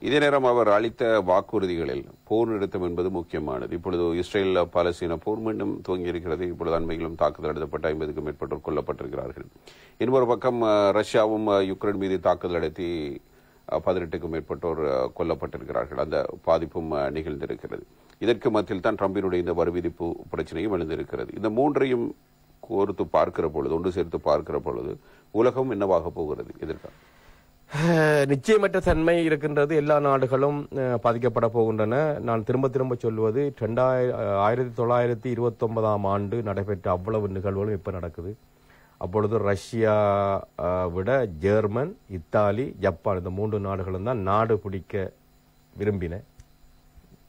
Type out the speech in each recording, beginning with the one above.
இதே நேரம் அவர் அளித்த வாக்குறுதிகளில் போர் நிறுத்தம் என்பது முக்கியமானது. இப்பொழுது இஸ்ரேல் பாலஸ்தீன போர் மீண்டும் துவங்கியிருக்கிறது. இப்பொழுது அண்மையிலும் தாக்குதல் நடத்தப்பட்ட 50க்கும் மேற்பட்டோர் கொல்லப்பட்டிருக்கிறார்கள். இன்னொரு பக்கம் ரஷ்யாவும் யுக்ரைன் மீது தாக்குதல் நடத்தி 18க்கும் மேற்பட்டோர் கொல்லப்பட்டிருக்கிறார்கள். அந்த பாதிப்பும் நிகழ்ந்திருக்கிறது. இதற்கு மத்தியில் தான் ட்ரம்பினுடைய இந்த வரி விதிப்பு பிரச்சனையும் எழுந்திருக்கிறது. இந்த மூன்றையும் கோர்த்து பார்க்கிற பொழுது, ஒன்று சேர்த்து பார்க்கிற பொழுது உலகம் என்னவாக போகிறது எதிர்காலம்? நிச்சயமற்ற தன்மை இருக்கின்றது. எல்லா நாடுகளும் பாதிக்கப்பட போகின்றன. நான் திரும்ப திரும்ப சொல்வது 1929ஆம் ஆண்டு நடைபெற்ற அவ்வளவு நிகழ்வுகளும் இப்ப நடக்குது. அப்பொழுது ரஷ்யா விட ஜெர்மன், இத்தாலி, ஜப்பான் இந்த 3 நாடுகளும் தான் நாடு பிடிக்க விரும்பின.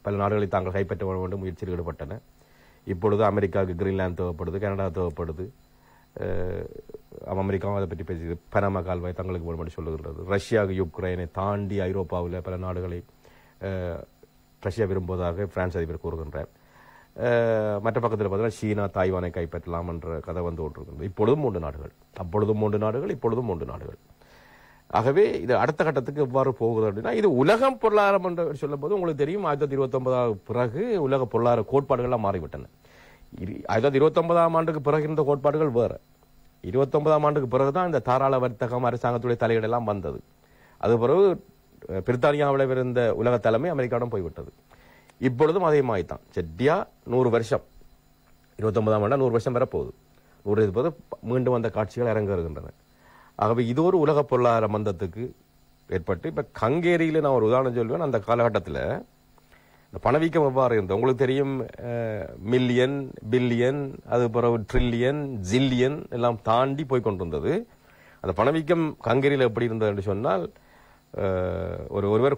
பல நாடுகளை தாங்கள் கைப்பற்ற வேண்டும் முயற்சியில் ஈடுபட்டன. இப்பொழுது அமெரிக்காவுக்கு கிரீன்லாந்து தேவைப்படுது, கனடா தேவைப்படுது. அமெரிக்காவும் அதை பற்றி பேசுகிறது. பனாமா கால்வாய் தங்களுக்கு வேணுமென்று சொல்லுகின்றது. ரஷ்யாவுக்கு யுக்ரைனை தாண்டி ஐரோப்பாவில் பல நாடுகளை ரஷ்யா விரும்புவதாக பிரான்ஸ் அதிபர் கூறுகின்றார். மற்ற பக்கத்தில் பார்த்தீங்கன்னா சீனா தாய்வானை கைப்பற்றலாம் என்ற கதை வந்து கொண்டிருக்கிறது. இப்பொழுதும் 3 நாடுகள், அப்பொழுதும் 3 நாடுகள், இப்பொழுதும் 3 நாடுகள். ஆகவே இது அடுத்த கட்டத்துக்கு எவ்வாறு போகுது அப்படின்னா, இது உலகம் பொருளாதாரம் என்று சொல்லும் போது உங்களுக்கு தெரியும் 1929 பிறகு உலக பொருளாதார கோட்பாடுகள்லாம் மாறிவிட்டன. 1929ஆம் ஆண்டுக்கு பிறகு இருந்த கோட்பாடுகள் வேற. 29ஆம் ஆண்டுக்கு பிறகுதான் இந்த தாராள வர்த்தகம் அரசாங்கத்துடைய தலையீடெல்லாம் வந்தது. அது பிறகு பிரித்தானியாவில் இருந்த உலக தலைமை அமெரிக்காவிடம் போய்விட்டது. இப்பொழுதும் அதே மாதிரி தான். செட்டியா 100 வருஷம், 29ஆம் ஆண்டா 100 வருஷம் வரப்போகுது. 100 போது மீண்டும் அந்த காட்சிகள் இறங்க இருக்கின்றன. ஆகவே இது ஒரு உலக பொருளாதார மந்தத்துக்கு ஏற்பட்டு இப்ப ஹங்கேரியில நான் ஒரு உதாரணம் சொல்வேன். அந்த காலகட்டத்தில் இந்த பணவீக்கம் எவ்வாறு இருந்தது உங்களுக்கு தெரியும். மில்லியன், பில்லியன், அது பிறகு ட்ரில்லியன், ஜில்லியன் எல்லாம் தாண்டி போய் கொண்டிருந்தது. அந்த பணவீக்கம் ஹங்கேரியில் எப்படி இருந்தது என்று சொன்னால், ஒருவர்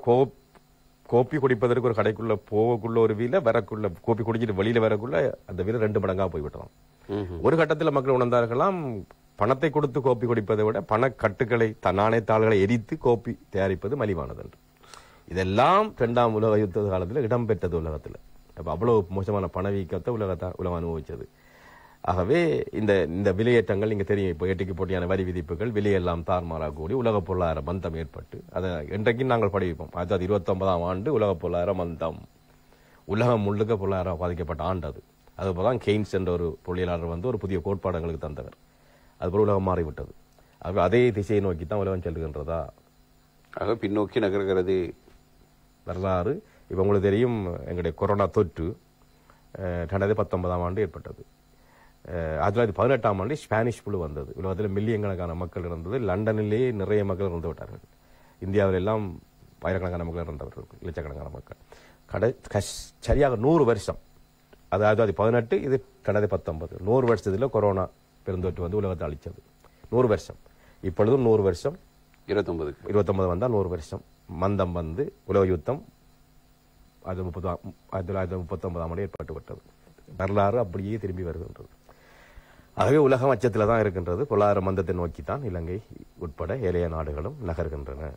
கோப்பி குடிப்பதற்கு ஒரு கடைக்குள்ள போகக்குள்ள ஒரு வீல வரக்குள்ள கோப்பி குடிச்சிட்டு வெளியில வரக்குள்ள அந்த வீல 2 மடங்கா போய்விட்டலாம். ஒரு கட்டத்தில் மக்கள் உணர்ந்தார்களாம், பணத்தை கொடுத்து கோப்பி குடிப்பதை விட பணக்கட்டுகளை நாணயத்தாள்களை எரித்து கோப்பி தயாரிப்பது மலிவானது என்று. இதெல்லாம் 2ஆம் உலக யுத்த காலத்தில் இடம்பெற்றது உலகத்தில். அப்ப அவ்வளவு மோசமான பணவீக்கத்தை உலகம் அனுபவிச்சது. ஆகவே இந்த விலையேற்றங்கள் நீங்க தெரியும். இப்போ ஏட்டிக்கு போட்டியான வரி விதிப்புகள், விலையெல்லாம் தார்மாறாக கூடி உலக பொருளாதார மந்தம் ஏற்பட்டு அதை இன்றைக்கும் நாங்கள் படிப்போம். 1929ஆம் ஆண்டு உலக பொருளாதார மந்தம், உலகம் முழுக்க பொருளாதாரம் பாதிக்கப்பட்ட ஆண்டு அது. அதுபோதான் கெய்ன்ஸ் என்ற ஒரு பொருளியலாளர் வந்து ஒரு புதிய கோட்பாடுகளுக்கு தந்தவர். அதுபோல உலகம் மாறிவிட்டது. ஆகவே அதே திசையை நோக்கி தான் உலகம் செல்கின்றதா? ஆக பின்னோக்கி நகர்கிறது வரலாறு. இப்ப உங்களுக்கு தெரியும், எங்களுடைய கொரோனா தொற்று 2019ஆம் ஆண்டு ஏற்பட்டது. 1918ஆம் ஆண்டு ஸ்பானிஷ் புழு வந்தது. உலகத்தில் மில்லியன் கணக்கான மக்கள் இருந்தது. லண்டனிலேயே நிறைய மக்கள் இறந்து விட்டார்கள். இந்தியாவில் எல்லாம் ஆயிரக்கணக்கான மக்கள் இறந்தவர்கள், லட்சக்கணக்கான மக்கள். சரியாக 100 வருஷம், அது 1918, இது 2019, 100 வருஷத்துல கொரோனா பெருந்தொற்று வந்து உலகத்தை அழிச்சது. 100 வருஷம். இப்பொழுதும் 100 வருஷம். 29 வந்தா 100 வருஷம் மந்தம் வந்து உலக யுத்தம் 1939ஆம் ஆண்டு ஏற்பட்டு விட்டது. வரலாறு அப்படியே திரும்பி வருகின்றது. ஆகவே உலகம் அச்சத்தில் தான் இருக்கின்றது. பொருளாதார மந்தத்தை நோக்கித்தான் இலங்கை உட்பட ஏழைய நாடுகளும் நகர்கின்றன.